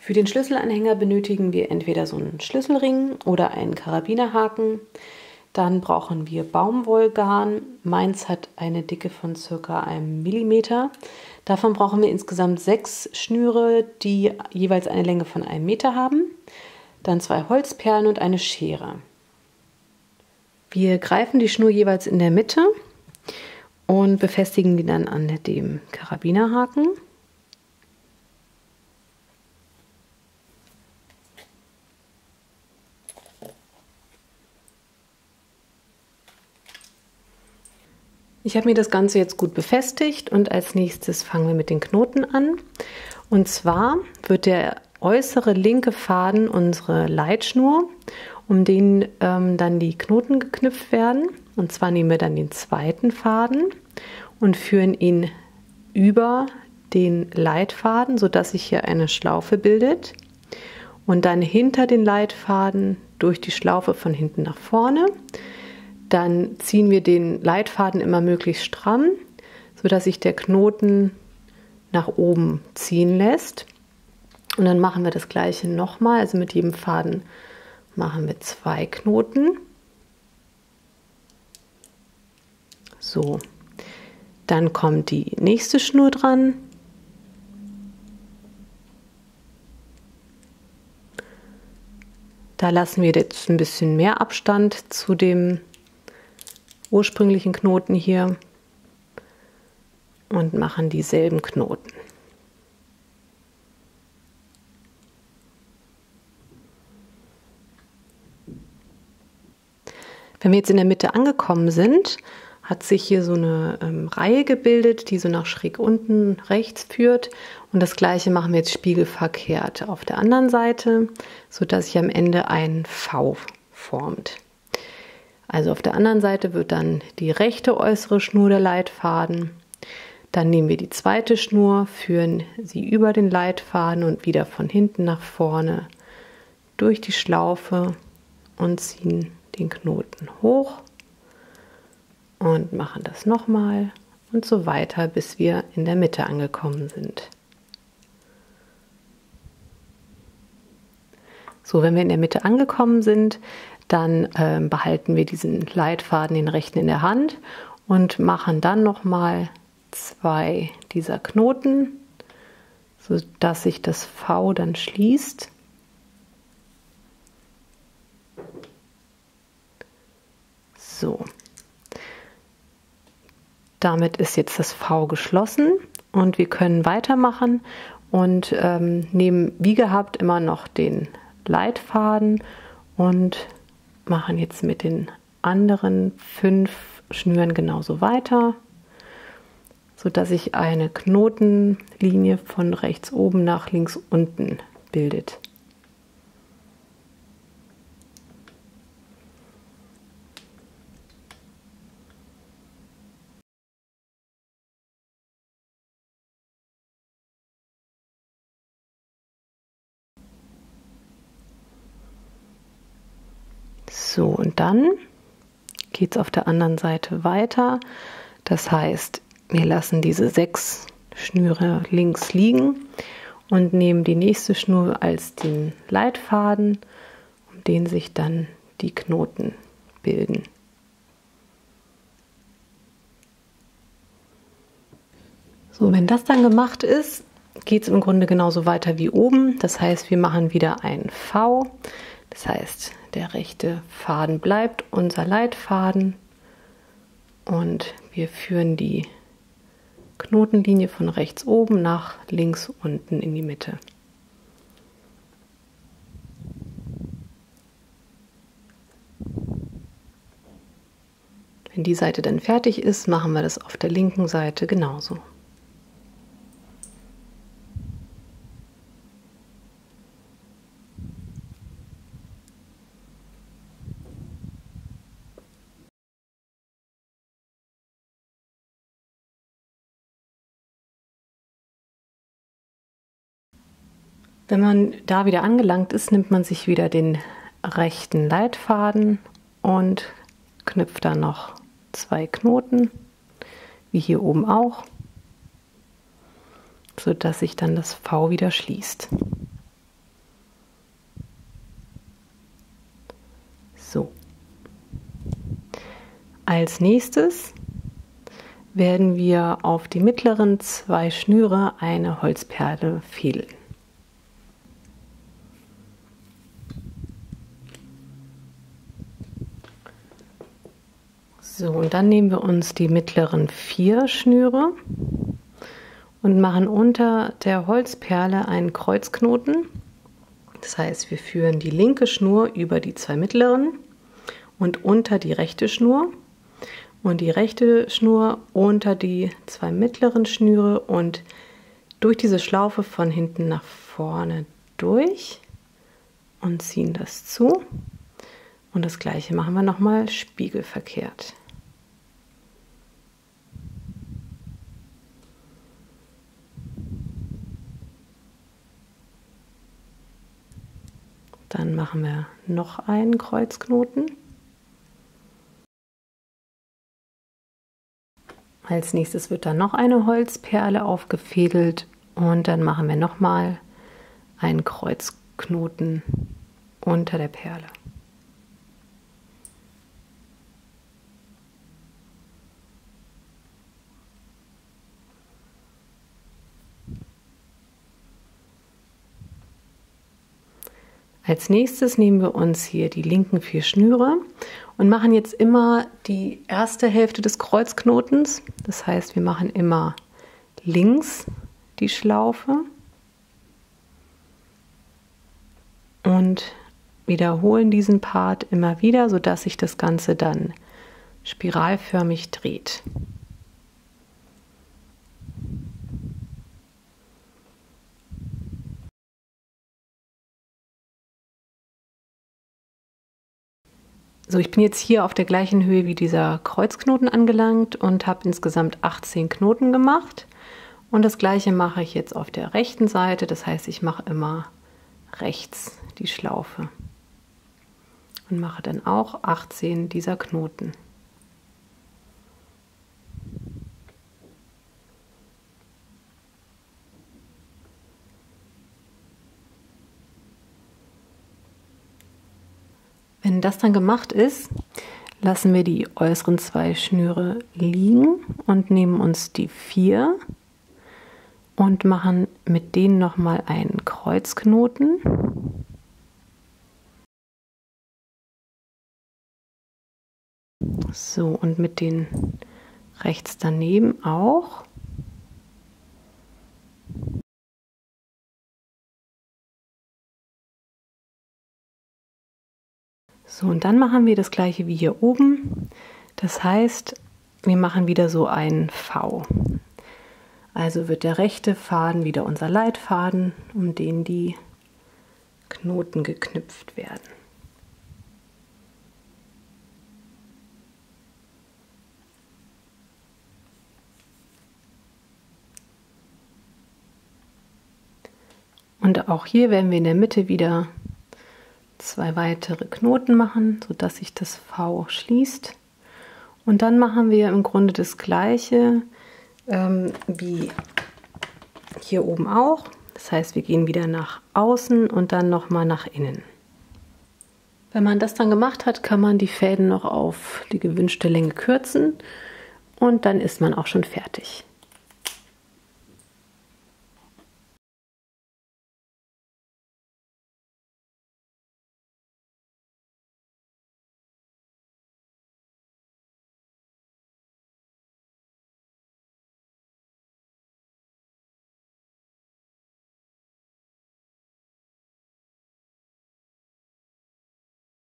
Für den Schlüsselanhänger benötigen wir entweder so einen Schlüsselring oder einen Karabinerhaken. Dann brauchen wir Baumwollgarn. Meins hat eine Dicke von ca. 1 mm. Davon brauchen wir insgesamt 6 Schnüre, die jeweils eine Länge von 1 Meter haben. Dann 2 Holzperlen und eine Schere. Wir greifen die Schnur jeweils in der Mitte und befestigen die dann an dem Karabinerhaken. Ich habe mir das Ganze jetzt gut befestigt und als nächstes fangen wir mit den Knoten an. Und zwar wird der äußere linke Faden unsere Leitschnur, um den dann die Knoten geknüpft werden. Und zwar nehmen wir dann den zweiten Faden und führen ihn über den Leitfaden, sodass sich hier eine Schlaufe bildet. Und dann hinter den Leitfaden durch die Schlaufe von hinten nach vorne. Dann ziehen wir den Leitfaden immer möglichst stramm, sodass sich der Knoten nach oben ziehen lässt. Und dann machen wir das gleiche nochmal, also mit jedem Faden machen wir 2 Knoten. So, dann kommt die nächste Schnur dran. Da lassen wir jetzt ein bisschen mehr Abstand zu dem ursprünglichen Knoten hier und machen dieselben Knoten. Wenn wir jetzt in der Mitte angekommen sind, hat sich hier so eine Reihe gebildet, die so nach schräg unten rechts führt. Und das gleiche machen wir jetzt spiegelverkehrt auf der anderen Seite, sodass sich am Ende ein V formt. Also auf der anderen Seite wird dann die rechte äußere Schnur der Leitfaden. Dann nehmen wir die zweite Schnur, führen sie über den Leitfaden und wieder von hinten nach vorne durch die Schlaufe und ziehen den Knoten hoch und machen das nochmal und so weiter, bis wir in der Mitte angekommen sind. So, wenn wir in der Mitte angekommen sind, dann behalten wir diesen Leitfaden, den rechten, in der Hand und machen dann nochmal 2 dieser Knoten, sodass sich das V dann schließt. So, damit ist jetzt das V geschlossen und wir können weitermachen und nehmen wie gehabt immer noch den Leitfaden und machen jetzt mit den anderen 5 Schnüren genauso weiter, sodass sich eine Knotenlinie von rechts oben nach links unten bildet. So, und dann geht es auf der anderen Seite weiter. Das heißt, wir lassen diese 6 Schnüre links liegen und nehmen die nächste Schnur als den Leitfaden, um den sich dann die Knoten bilden. So, wenn das dann gemacht ist, geht es im Grunde genauso weiter wie oben. Das heißt, wir machen wieder ein V. Das heißt, der rechte Faden bleibt unser Leitfaden und wir führen die Knotenlinie von rechts oben nach links unten in die Mitte. Wenn die Seite dann fertig ist, machen wir das auf der linken Seite genauso. Wenn man da wieder angelangt ist, nimmt man sich wieder den rechten Leitfaden und knüpft dann noch 2 Knoten, wie hier oben auch, sodass sich dann das V wieder schließt. Als nächstes werden wir auf die mittleren 2 Schnüre eine Holzperle fädeln. So, und dann nehmen wir uns die mittleren 4 Schnüre und machen unter der Holzperle einen Kreuzknoten. Das heißt, wir führen die linke Schnur über die 2 mittleren und unter die rechte Schnur und die rechte Schnur unter die 2 mittleren Schnüre und durch diese Schlaufe von hinten nach vorne durch und ziehen das zu. Und das gleiche machen wir nochmal spiegelverkehrt. Dann machen wir noch einen Kreuzknoten. Als nächstes wird dann noch eine Holzperle aufgefädelt und dann machen wir nochmal einen Kreuzknoten unter der Perle. Als nächstes nehmen wir uns hier die linken 4 Schnüre und machen jetzt immer die erste Hälfte des Kreuzknotens. Das heißt, wir machen immer links die Schlaufe und wiederholen diesen Part immer wieder, sodass sich das Ganze dann spiralförmig dreht. So, ich bin jetzt hier auf der gleichen Höhe wie dieser Kreuzknoten angelangt und habe insgesamt 18 Knoten gemacht. Und das gleiche mache ich jetzt auf der rechten Seite. Das heißt, ich mache immer rechts die Schlaufe und mache dann auch 18 dieser Knoten. Wenn das dann gemacht ist, lassen wir die äußeren 2 Schnüre liegen und nehmen uns die 4 und machen mit denen nochmal einen Kreuzknoten. So, und mit den rechts daneben auch. So, und dann machen wir das gleiche wie hier oben. Das heißt, wir machen wieder so einen V. Also wird der rechte Faden wieder unser Leitfaden, um den die Knoten geknüpft werden. Und auch hier werden wir in der Mitte wieder 2 weitere Knoten machen, sodass sich das V schließt. Und dann machen wir im Grunde das gleiche wie hier oben auch. Das heißt, wir gehen wieder nach außen und dann nochmal nach innen. Wenn man das dann gemacht hat, kann man die Fäden noch auf die gewünschte Länge kürzen und dann ist man auch schon fertig.